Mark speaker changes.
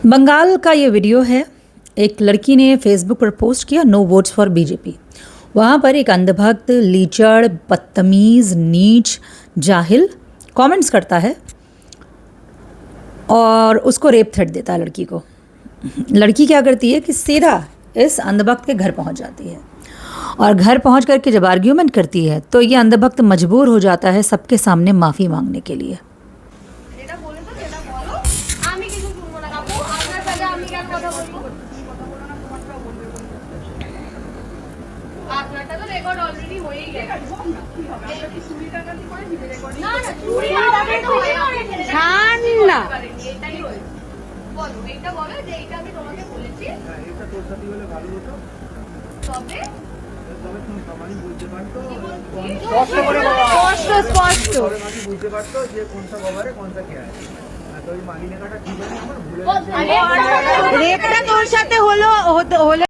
Speaker 1: बंगाल का ये वीडियो है। एक लड़की ने फेसबुक पर पोस्ट किया नो वोट्स फॉर बीजेपी। वहाँ पर एक अंधभक्त, लीचड़, बदतमीज़, नीच, जाहिल कमेंट्स करता है और उसको रेप थ्रेट देता है लड़की को। लड़की क्या करती है कि सीधा इस अंधभक्त के घर पहुँच जाती है और घर पहुँच करके जब आर्ग्यूमेंट करती है तो ये अंधभक्त मजबूर हो जाता है सबके सामने माफ़ी मांगने के लिए।
Speaker 2: আপনারটা তো রেকর্ড অলরেডি হয়েই গেছে। না না চুরি ছাড় না, এটাই হয়েছে। বলো এইটা বলো যে এইটা আমি তোমাকে বলেছি। এটা তোর সাথে হলে ভালো হতো। তবে তুমি সমানই বুঝতে পারতো, স্পষ্ট করে বলো, স্পষ্ট আমি বুঝতে পারতো যে কোনটা বাবারে কোনটা কে আছে। আর তো এই মাগি নেকাটা ঠিক আছে আমার ভুলে। রেপটা তোর সাথে হলো